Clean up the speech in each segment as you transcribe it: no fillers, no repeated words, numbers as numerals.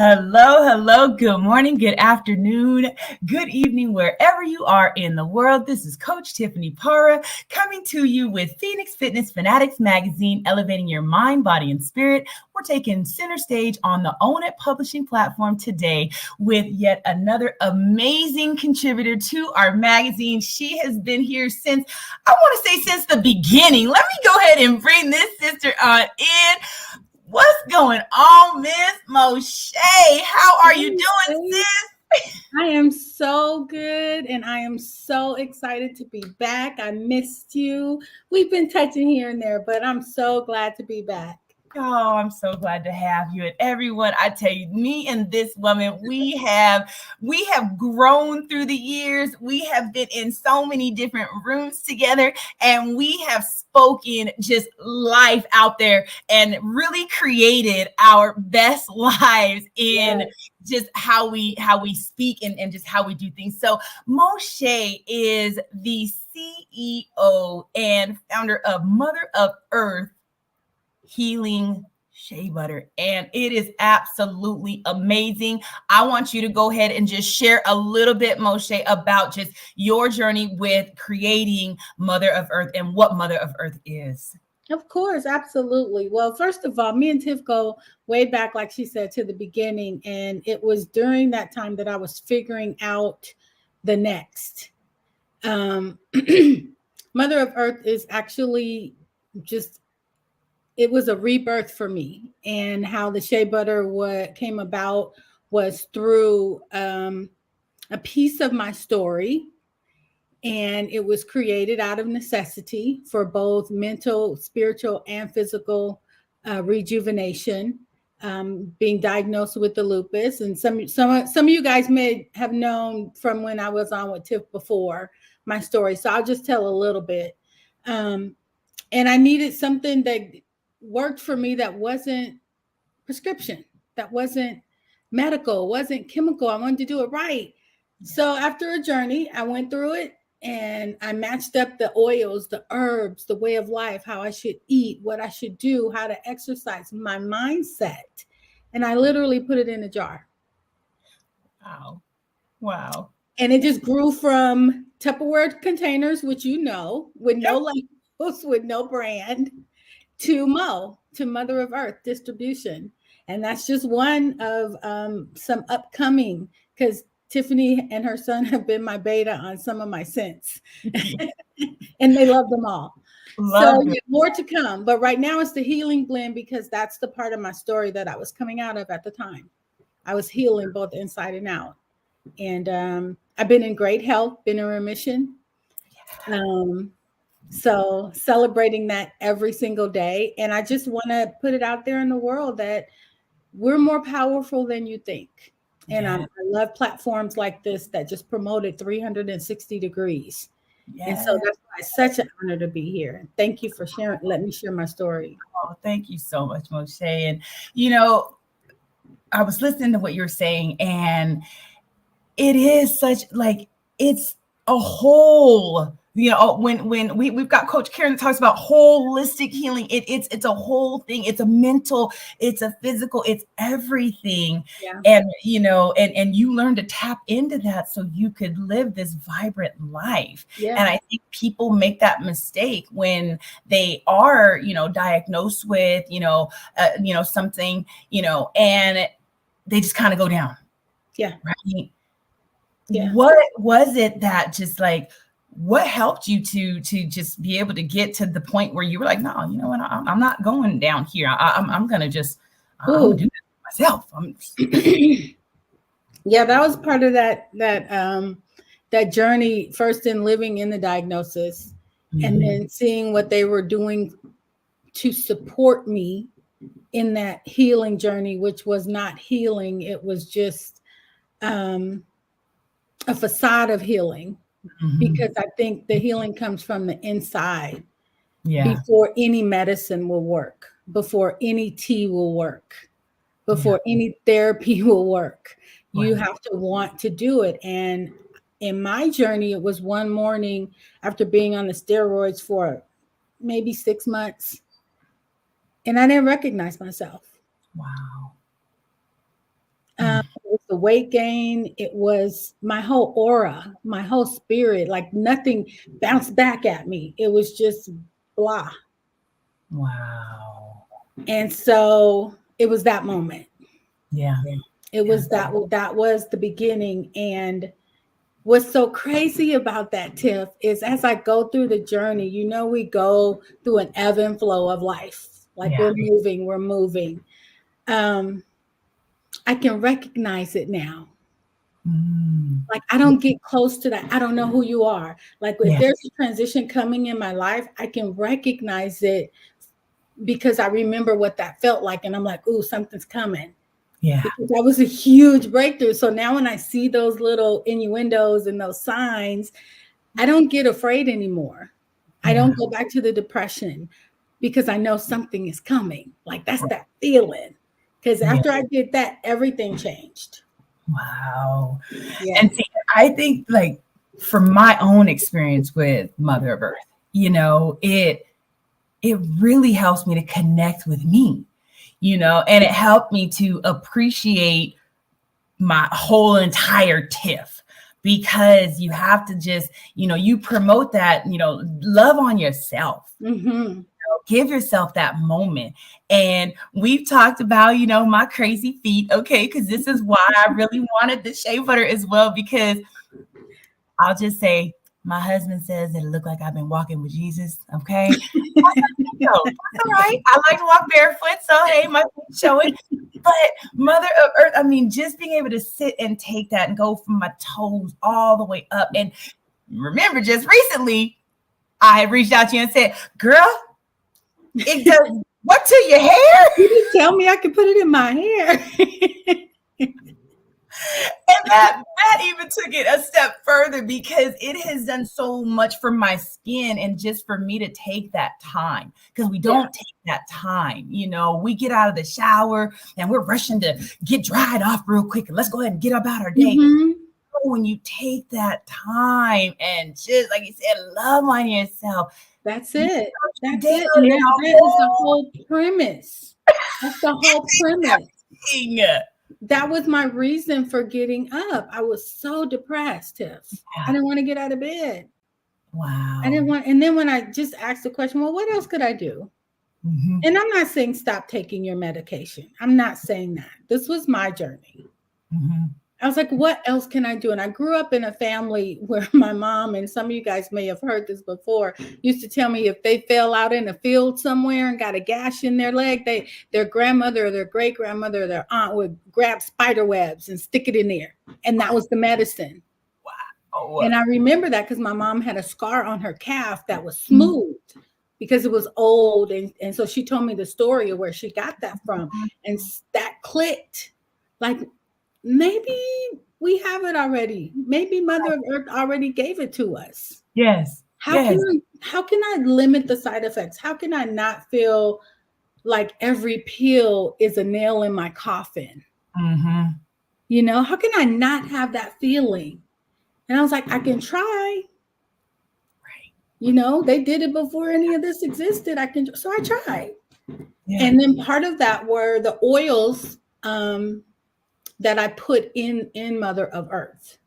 Hello, hello, good morning, good afternoon, good evening, wherever you are in the world. This is Coach Tiffany Parra coming to you with Phoenix Fitness Fanatics magazine, elevating your mind, body, and spirit. We're taking center stage on the Own It publishing platform today with yet another amazing contributor to our magazine. She has been here since the beginning. Let me go ahead and bring this sister on in. What's going on, Miss Moshay? How are you doing, sis? I am so good, and I am so excited to be back. I missed you. We've been touching here and there, but I'm so glad to be back. Oh, I'm so glad to have you. And everyone, I tell you, me and this woman, we have grown through the years. We have been in so many different rooms together, and we have spoken just life out there and really created our best lives in just how we speak and just how we do things. So Moshay is the CEO and founder of Mother of Earth Healing Shea Butter, and it is absolutely amazing. I want you to go ahead and just share a little bit, Moshay, about just your journey with creating Mother of Earth and what Mother of Earth is. Of course, absolutely. Well, first of all, me and Tiff go way back, like she said, to the beginning, and it was during that time that I was figuring out the next. Mother of Earth is actually just, it was a rebirth for me, and how the shea butter came about was through a piece of my story, and it was created out of necessity for both mental, spiritual, and physical rejuvenation. Being diagnosed with the lupus, and some of you guys may have known from when I was on with Tiff before my story, so I'll just tell a little bit. And I needed something that worked for me that wasn't prescription, that wasn't medical, wasn't chemical. I wanted to do it right. So after a journey, I went through it, and I matched up the oils, the herbs, the way of life, how I should eat, what I should do, how to exercise, my mindset. And I literally put it in a jar. Wow. And it just grew from Tupperware containers, which with no labels, with no brand, to Mother of Earth distribution. And that's just one of some upcoming, because Tiffany and her son have been my beta on some of my scents, and they love them all. More to come. But right now it's the healing blend, because that's the part of my story that I was coming out of at the time. I was healing both inside and out. And I've been in great health, been in remission. So celebrating that every single day. And I just want to put it out there in the world that we're more powerful than you think. And I love platforms like this that just promote it 360 degrees. And so that's why it's such an honor to be here. Thank you for letting me share my story. Oh, thank you so much, Moshay. And, I was listening to what you're saying, and it is such, it's a whole, when we've got Coach Karen that talks about holistic healing, it's a whole thing. It's a mental, it's a physical, it's everything. Yeah. And, and you learn to tap into that so you could live this vibrant life. Yeah. And I think people make that mistake when they are, diagnosed with, something, and they just kind of go down. Yeah. Right. Yeah. What was it that just what helped you to just be able to get to the point where you were like, no, you know what, I'm not going down here. I'm going to just do it myself. Yeah, that was part of that journey, first in living in the diagnosis, and then seeing what they were doing to support me in that healing journey, which was not healing. It was just a facade of healing, because I think the healing comes from the inside before any medicine will work, before any tea will work, before any therapy will work. You have to want to do it. And in my journey, it was one morning after being on the steroids for maybe 6 months, and I didn't recognize myself. Wow. It was the weight gain. It was my whole aura, my whole spirit. Like nothing bounced back at me. It was just blah. Wow. And so it was that moment. Yeah. It was that was the beginning. And what's so crazy about that, Tiff, is as I go through the journey, you know, we go through an ebb and flow of life. Like we're moving. I can recognize it now. Like I don't get close to that. I don't know who you are. Like if there's a transition coming in my life, I can recognize it because I remember what that felt like. And I'm like, ooh, something's coming. Yeah. Because that was a huge breakthrough. So now when I see those little innuendos and those signs, I don't get afraid anymore. I don't go back to the depression because I know something is coming. Like that's that feeling. Because after I did that, everything changed. Wow. Yeah. And see, I think like from my own experience with Mother of Earth, you know, it really helps me to connect with me, you know, and it helped me to appreciate my whole entire TIFF, because you have to just, you know, you promote that, you know, love on yourself. Give yourself that moment. And we've talked about, you know, my crazy feet. Okay. Cause this is why I really wanted the shea butter as well, because I'll just say, my husband says that it looked like I've been walking with Jesus. Okay. That's all right. I like to walk barefoot. So, hey, my feet showing. But Mother of Earth, I mean, just being able to sit and take that and go from my toes all the way up. And remember, just recently, I reached out to you and said, girl, it does what to your hair? You didn't tell me I could put it in my hair. And that even took it a step further, because it has done so much for my skin, and just for me to take that time, because we don't take that time. You know, we get out of the shower and we're rushing to get dried off real quick, and let's go ahead and get about our day. When you take that time and just, like you said, love on yourself. That's it. That's it. And that is the whole premise. That's the whole premise. That was my reason for getting up. I was so depressed, Tiff. I didn't want to get out of bed. Wow. I didn't want, and then when I just asked the question, well, what else could I do? And I'm not saying stop taking your medication. I'm not saying that. This was my journey. I was like, what else can I do? And I grew up in a family where my mom, and some of you guys may have heard this before, used to tell me if they fell out in a field somewhere and got a gash in their leg, their grandmother or their great grandmother or their aunt would grab spider webs and stick it in there. And that was the medicine. Wow. And I remember that because my mom had a scar on her calf that was smooth because it was old. And so she told me the story of where she got that from. And that clicked. Like, maybe we have it already. Maybe Mother of Earth already gave it to us. Yes. How can I limit the side effects? How can I not feel like every pill is a nail in my coffin? You know, how can I not have that feeling? And I was like, I can try. Right. You know, they did it before any of this existed. So I tried. Yeah. And then part of that were the oils that I put in Mother of Earth.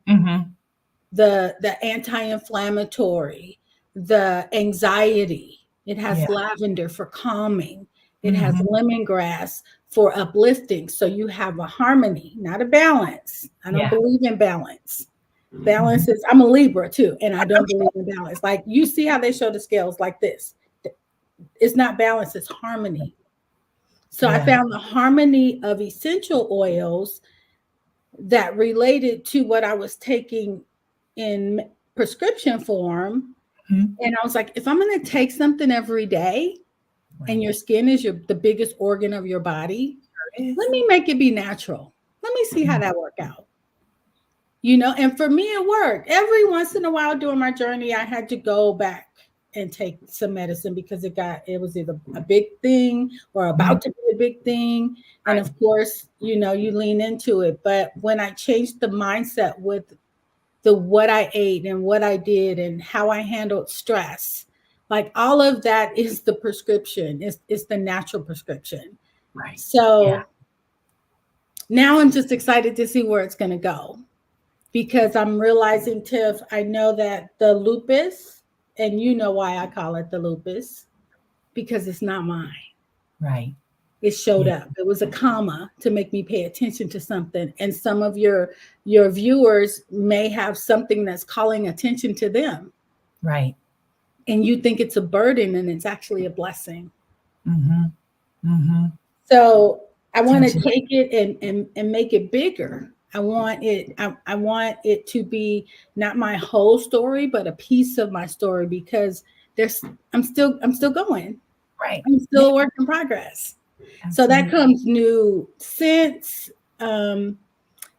The anti-inflammatory, the anxiety. It has lavender for calming. It has lemongrass for uplifting. So you have a harmony, not a balance. I don't believe in balance. Balance is, I'm a Libra too, and I don't believe in balance. Like you see how they show the scales like this. It's not balance, it's harmony. So I found the harmony of essential oils that related to what I was taking in prescription form. And I was like, if I'm going to take something every day, and your skin is the biggest organ of your body, let me make it be natural. Let me see how that work out. You know, and for me, it worked. Every once in a while during my journey, I had to go back and take some medicine because it was either a big thing or about to be a big thing. And of course, you know, you lean into it. But when I changed the mindset with what I ate and what I did and how I handled stress, like all of that is the prescription. It's the natural prescription. Right. So Now I'm just excited to see where it's going to go, because I'm realizing, Tiff, I know that the lupus, and you know why I call it the lupus, because it's not mine. Right. It showed up. It was a comma to make me pay attention to something. And some of your viewers may have something that's calling attention to them. Right. And you think it's a burden, and it's actually a blessing. Mm-hmm. Mm-hmm. So I want to take it and make it bigger. I want it to be not my whole story, but a piece of my story, because I'm still going. Right. I'm still a work in progress. Absolutely. So that comes new sense. And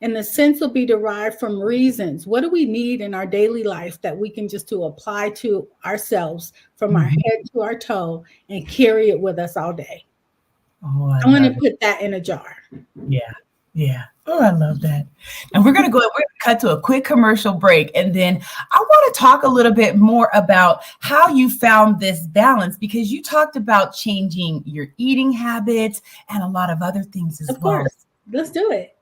the sense will be derived from reasons. What do we need in our daily life that we can just to apply to ourselves from our head to our toe and carry it with us all day? Oh, I want to put that in a jar. Yeah. Yeah. Oh, I love that. And we're going to cut to a quick commercial break. And then I want to talk a little bit more about how you found this balance, because you talked about changing your eating habits and a lot of other things as well. Of course. Let's do it.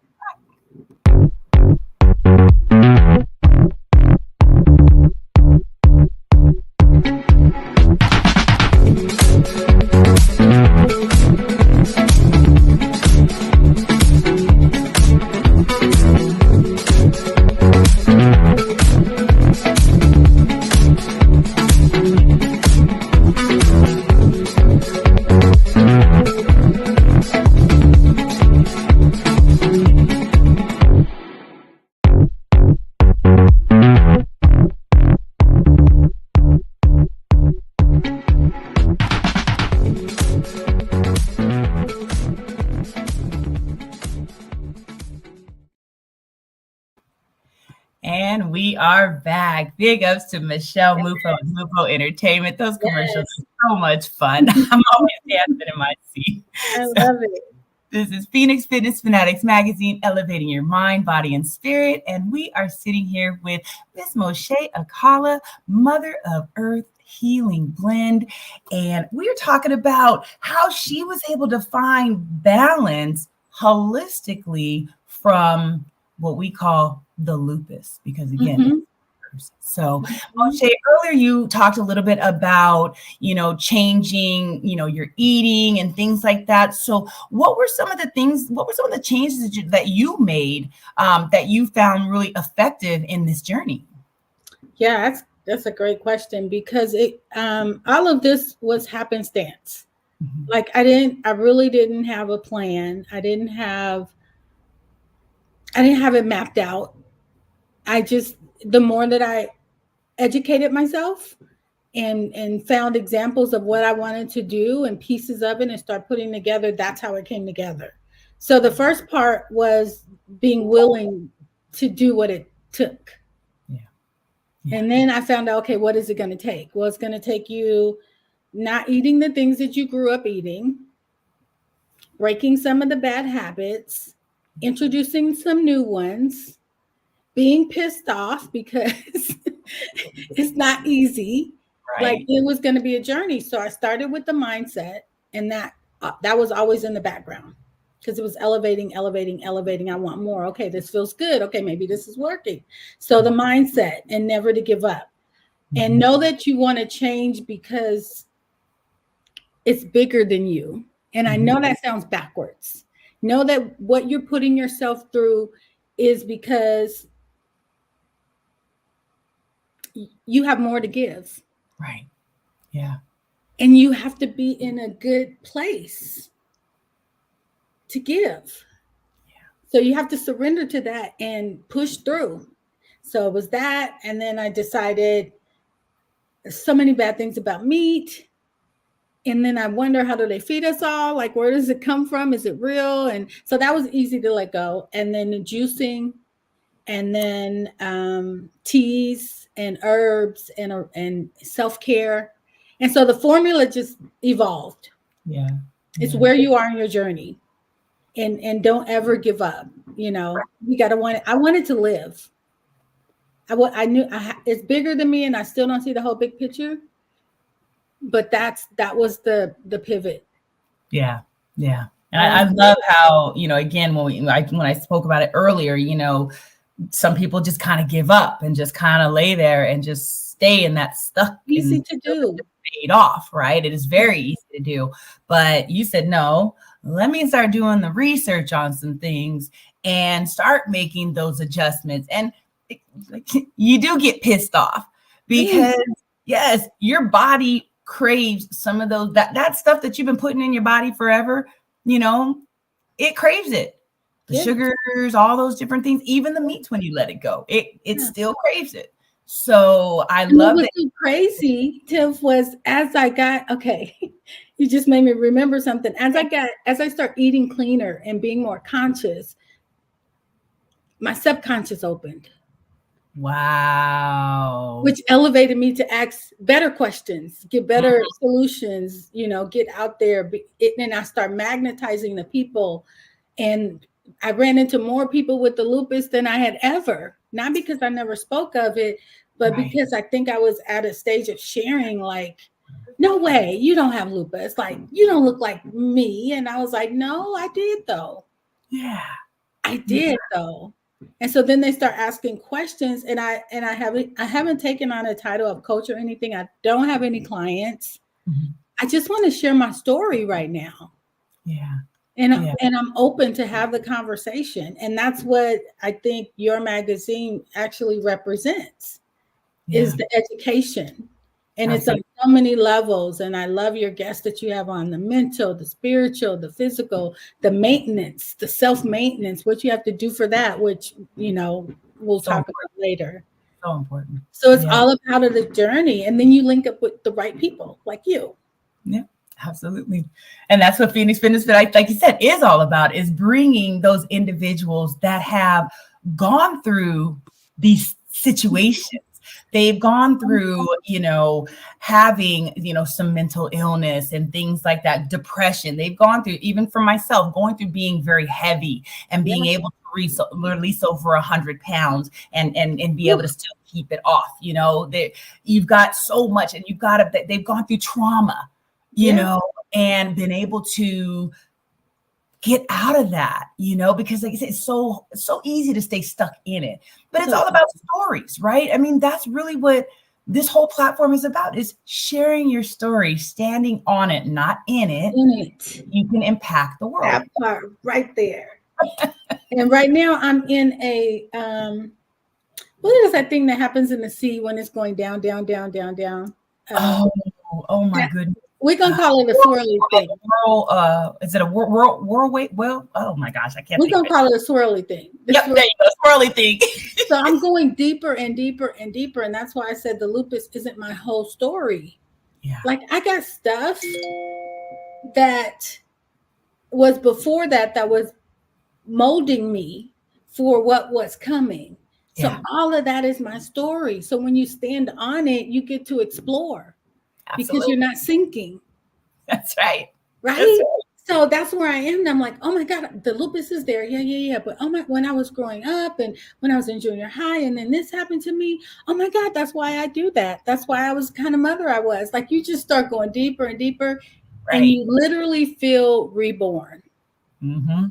And we are back. Big ups to Michelle Mufo and Mufo Entertainment. Those commercials are so much fun. I'm always dancing in my seat. I love it. This is Phoenix Fitness Fanatics Magazine, elevating your mind, body, and spirit. And we are sitting here with Miss Moshay Akala, Mother of Earth Healing Blend. And we're talking about how she was able to find balance holistically from what we call the lupus, because again, so Moshay, earlier you talked a little bit about, changing, your eating and things like that. So what were some of the changes that you made that you found really effective in this journey? Yeah, that's a great question, because all of this was happenstance. Mm-hmm. Like I really didn't have a plan. I didn't have it mapped out. The more that I educated myself and found examples of what I wanted to do and pieces of it and start putting together, that's how it came together. So the first part was being willing to do what it took. Yeah. And then I found out, okay, what is it going to take? Well, it's going to take you not eating the things that you grew up eating, breaking some of the bad habits, introducing some new ones, being pissed off because it's not easy. Right. Like it was going to be a journey. So I started with the mindset, and that was always in the background, because it was elevating. I want more. Okay, this feels good. Okay, maybe this is working. So the mindset, and never to give up, and know that you want to change because it's bigger than you. And I know that sounds backwards. Know that what you're putting yourself through is because you have more to give. Right. Yeah. And you have to be in a good place to give. Yeah. So you have to surrender to that and push through. So it was that. And then I decided there's so many bad things about meat. And then I wonder, how do they feed us all? Like, where does it come from? Is it real? And so that was easy to let go. And then the juicing, and then teas and herbs and self-care. And so the formula just evolved. Yeah. It's where you are in your journey. And don't ever give up. You gotta want it. I wanted to live. I knew it's bigger than me, and I still don't see the whole big picture. But that was the pivot. Yeah. Yeah. And I love how, again, when I spoke about it earlier, some people just kind of give up and just kind of lay there and just stay in that stuck. Easy to do. Fade off, right? It is very easy to do. But you said, no, let me start doing the research on some things and start making those adjustments. And you do get pissed off because yes, your body craves some of those, that stuff that you've been putting in your body forever, it craves it. The sugars, all those different things, even the meats, when you let it go, it still craves it. So I love it. What was so crazy, Tiff, was as I got, you just made me remember something. As I start eating cleaner and being more conscious, my subconscious opened. Wow. Which elevated me to ask better questions, get better solutions, get out there. And I start magnetizing the people. And I ran into more people with the lupus than I had ever. Not because I never spoke of it, but because I think I was at a stage of sharing, like, no way, you don't have lupus. Like, you don't look like me. And I was like, no, I did though. Yeah. I did though. And so then they start asking questions, and I haven't taken on a title of coach or anything. I don't have any clients. I just want to share my story right now. Yeah. And I'm open to have the conversation. And that's what I think your magazine actually represents is the education. And it's on so many levels. And I love your guests that you have on: the mental, the spiritual, the physical, the maintenance, the self-maintenance, what you have to do for that, which, we'll talk about later. So important. So it's all about the journey. And then you link up with the right people like you. Yeah. Absolutely. And that's what Phoenix Fitness, like you said, is all about, is bringing those individuals that have gone through these situations. They've gone through, having, some mental illness and things like that, depression. They've gone through, even for myself, going through being very heavy and being able to release over 100 pounds and be able to still keep it off. You've got so much, and they've gone through trauma. And been able to get out of that, because like I said, it's so easy to stay stuck in it, but it's all about stories, right? I mean, that's really what this whole platform is about, is sharing your story, standing on it, not in it. You can impact the world. That part right there. And right now I'm in a, what is that thing that happens in the sea when it's going down, down, down, down, down? Oh my goodness. We're gonna call it a swirly thing. Is it a whirlwind? Well, oh my gosh, I can't. We're gonna call it a swirly thing. Yep, there you go, swirly thing. So I'm going deeper and deeper and deeper, and that's why I said the lupus isn't my whole story. Yeah, like I got stuff that was before that was molding me for what was coming. So all of that is my story. So when you stand on it, you get to explore. Absolutely. Because you're not sinking. That's right. Right? That's right. So that's where I am. And I'm like, oh my God, the lupus is there. Yeah. But when I was growing up and when I was in junior high and then this happened to me, oh my God, that's why I do that. That's why I was the kind of mother I was. Like, you just start going deeper and deeper, and you literally feel reborn. And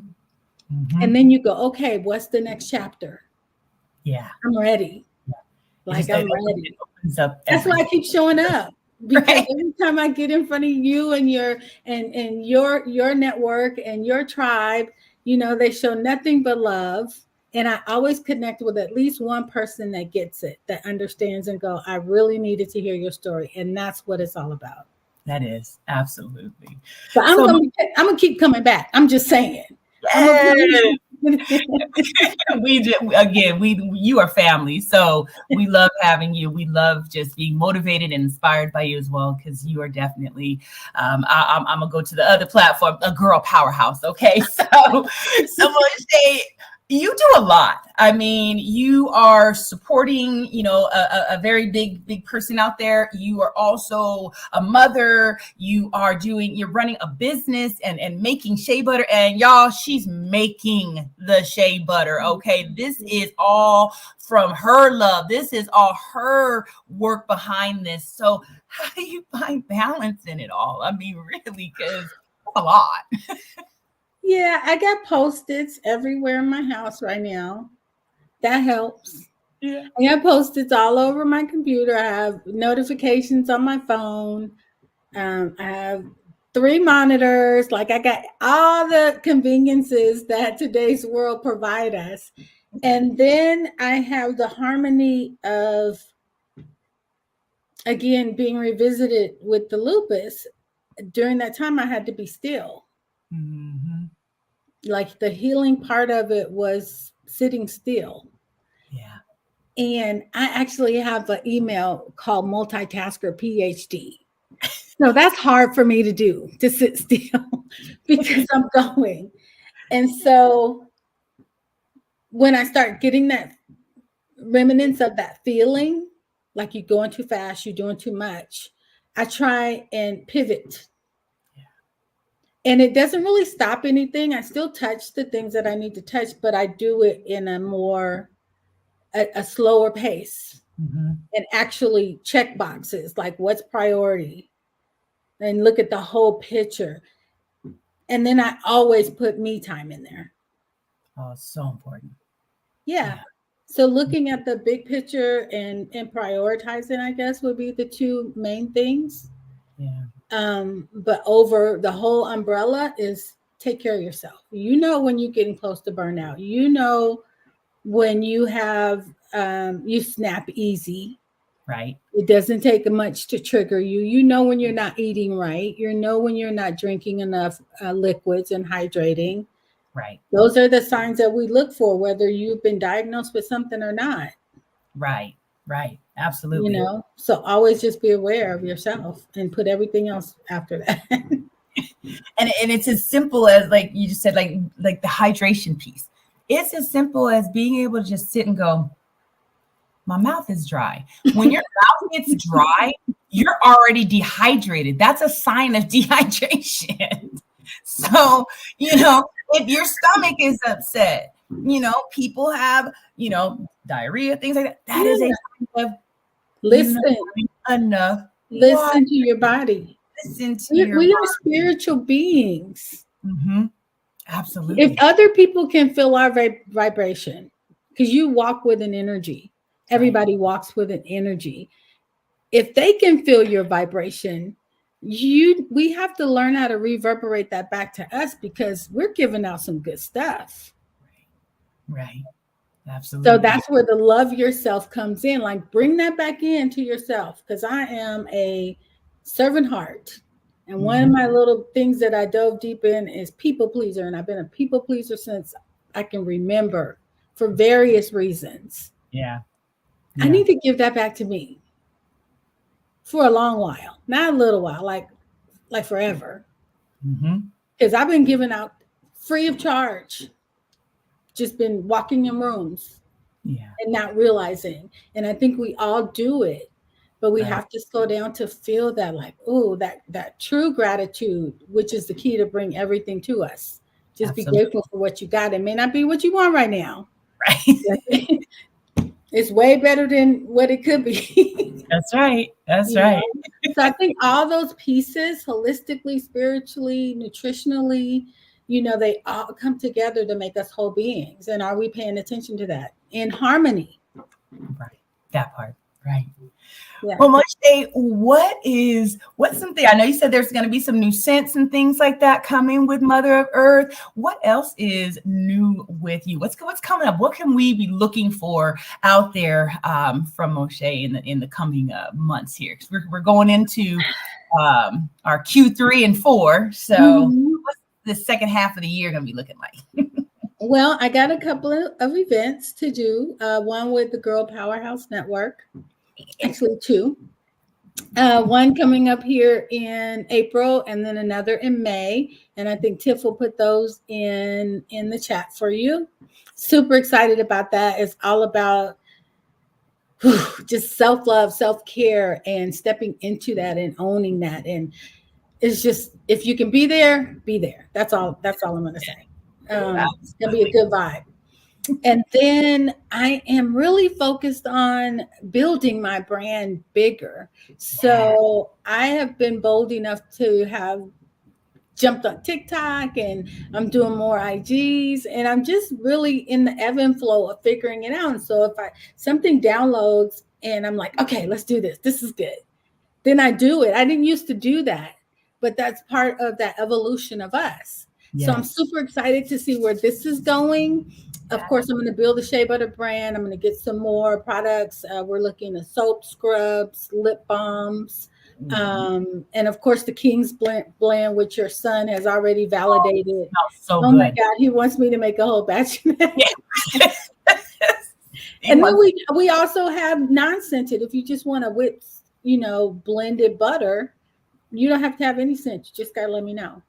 then you go, okay, what's the next chapter? Yeah. I'm ready. Yeah. Like, I'm ready. That's why I keep showing up. Because every time I get in front of you and your network and your tribe, they show nothing but love. And I always connect with at least one person that gets it, that understands and go, I really needed to hear your story. And that's what it's all about. That is, absolutely. So I'm gonna keep coming back. I'm just saying. Yes. You are family, so we love having you. We love just being motivated and inspired by you as well, because you are definitely I'm gonna go to the other platform, a girl powerhouse. Okay, so someone say you do a lot. I mean, you are supporting, a very big person out there. You are also a mother. You're running a business and making shea butter. And y'all, she's making the shea butter. Okay. This is all from her love. This is all her work behind this. So how do you find balance in it all? I mean, really, because a lot. Yeah, I got Post-its everywhere in my house right now. That helps. Yeah. I got Post-its all over my computer. I have notifications on my phone. I have 3 monitors. Like, I got all the conveniences that today's world provide us. And then I have the harmony of, again, being revisited with the lupus. During that time, I had to be still. Mm-hmm. Like, the healing part of it was sitting still. Yeah. And I actually have an email called Multitasker PhD. So that's hard for me to do, to sit still because I'm going. And so when I start getting that remnants of that feeling, like you're going too fast, you're doing too much, I try and pivot. And it doesn't really stop anything. I still touch the things that I need to touch, but I do it in a slower pace. Mm-hmm. And actually check boxes like what's priority and look at the whole picture. And then I always put me time in there. Oh, it's so important. Yeah. So looking at the big picture and prioritizing, I guess, would be the 2 main things. Yeah. But over the whole umbrella is take care of yourself. You know when you're getting close to burnout. You know when you have you snap easy. Right. It doesn't take much to trigger you. You know when you're not eating right. You know when you're not drinking enough liquids and hydrating. Right. Those are the signs that we look for, whether you've been diagnosed with something or not. Right. Right. Absolutely. You know, so always just be aware of yourself and put everything else after that. And it's as simple as, like you just said, like the hydration piece. It's as simple as being able to just sit and go, my mouth is dry. When your mouth gets dry, you're already dehydrated. That's a sign of dehydration. So, if your stomach is upset, people have, diarrhea, things like that. That is a sign of Listen, enough. Listen to your body. Listen to your we body. are spiritual beings. Mm-hmm. Absolutely. If other people can feel our vibration, because you walk with an energy, everybody walks with an energy. If they can feel your vibration, we have to learn how to reverberate that back to us because we're giving out some good stuff. Right. Absolutely. So that's where the love yourself comes in. Like, bring that back into yourself, because I am a servant heart. And one of my little things that I dove deep in is people pleaser. And I've been a people pleaser since I can remember for various reasons. Yeah. I need to give that back to me for a long while, not a little while, like forever. Because I've been giving out free of charge, just been walking in rooms and not realizing. And I think we all do it, but we have to slow down to feel that, like, oh, that true gratitude, which is the key to bring everything to us. Just Absolutely. Be grateful for what you got. It may not be what you want right now. Right. It's way better than what it could be. That's right. That's right. So I think all those pieces, holistically, spiritually, nutritionally, they all come together to make us whole beings. And are we paying attention to that? In harmony. Right. That part. Right. Yeah. Well, Moshay, what's something, I know you said there's going to be some new scents and things like that coming with Mother of Earth. What else is new with you? What's coming up? What can we be looking for out there from Moshay in the coming months here? Because we're going into our Q3 and 4. So what's the second half of the year going to be looking like? Well, I got a couple of events to do. One with the Girl Powerhouse Network. Actually 2. One coming up here in April and then another in May. And I think Tiff will put those in the chat for you. Super excited about that. It's all about just self-love, self-care, and stepping into that and owning that. And it's just, if you can be there, be there. That's all I'm going to say. It's going to be a good vibe. And then I am really focused on building my brand bigger. So I have been bold enough to have jumped on TikTok, and I'm doing more IGs, and I'm just really in the ebb and flow of figuring it out. And so if something downloads and I'm like, okay, let's do this. This is good. Then I do it. I didn't used to do that, but that's part of that evolution of us. Yes. So I'm super excited to see where this is going. Of course, I'm going to build a shea butter brand. I'm going to get some more products. We're looking at soap, scrubs, lip balms. And of course, the King's blend, which your son has already validated. Oh my God, he wants me to make a whole batch of that. And then we also have non-scented. If you just want to whip, blended butter, you don't have to have any scent. You just gotta let me know.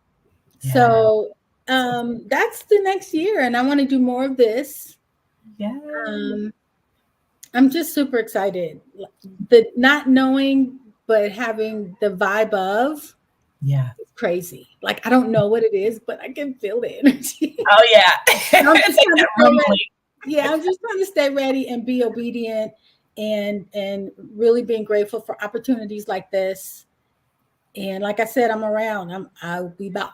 Yeah. So that's the next year, and I want to do more of this. Yeah. I'm just super excited. The not knowing, but having the vibe of, it's crazy. Like I don't know what it is, but I can feel the energy. Oh yeah. I'm just trying to stay ready and be obedient, and really being grateful for opportunities like this. And like I said, I'm around. I'll be back.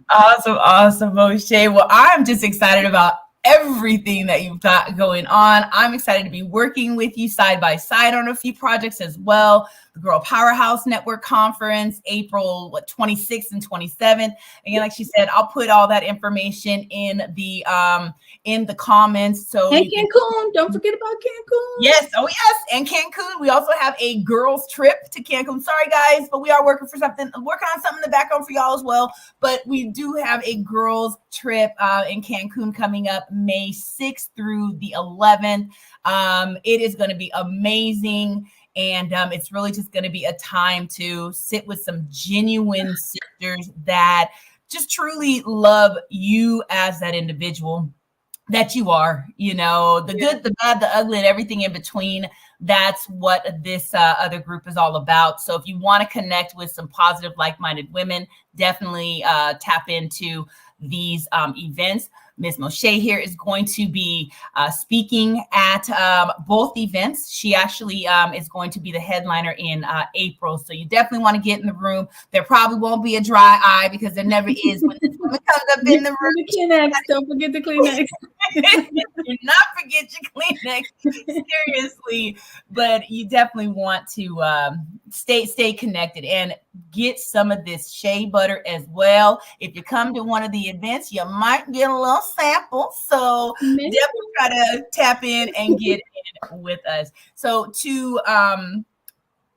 Awesome, Moshay. Well, I'm just excited about everything that you've got going on. I'm excited to be working with you side by side on a few projects as well. The Girl Powerhouse Network Conference, April 26th and 27th. Again, like she said, I'll put all that information in the comments. So and Cancun, don't forget about Cancun. Yes, and Cancun. We also have a girls trip to Cancun. Sorry guys, but we are working on something in the background for y'all as well. But we do have a girls trip in Cancun coming up May 6th through the 11th. It is going to be amazing. And it's really just going to be a time to sit with some genuine sisters that just truly love you as that individual that you are, the good, the bad, the ugly, and everything in between. That's what this other group is all about. So if you want to connect with some positive, like-minded women, definitely tap into these events. Ms. Moshay here is going to be speaking at both events. She actually is going to be the headliner in April. So you definitely want to get in the room. There probably won't be a dry eye because there never is when this woman comes up in the room. Kleenex. Don't forget the Kleenex. Do not forget your Kleenex. Seriously. But you definitely want to stay connected and get some of this shea butter as well. If you come to one of the events, you might get a little sample. So definitely try to tap in and get in with us. So to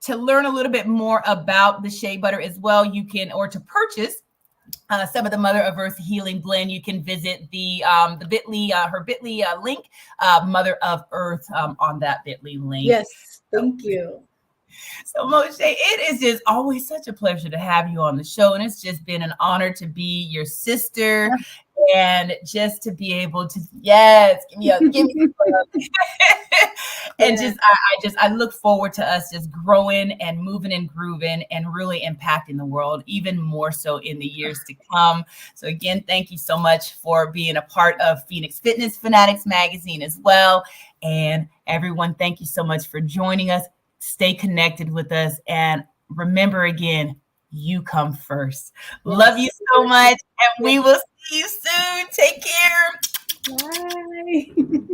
learn a little bit more about the shea butter as well, you can, or to purchase some of the Mother of Earth Healing Blend, you can visit the Bitly, her Bitly link, Mother of Earth on that Bitly link. Yes, thank you. So Moshay, it is just always such a pleasure to have you on the show. And it's just been an honor to be your sister and just to be able to, give me and I look forward to us just growing and moving and grooving and really impacting the world even more so in the years to come. So again, thank you so much for being a part of Phoenix Fitness Fanatics magazine as well. And everyone, thank you so much for joining us. Stay connected with us. And remember, again, you come first. Love you so much. And we will see you soon. Take care. Bye.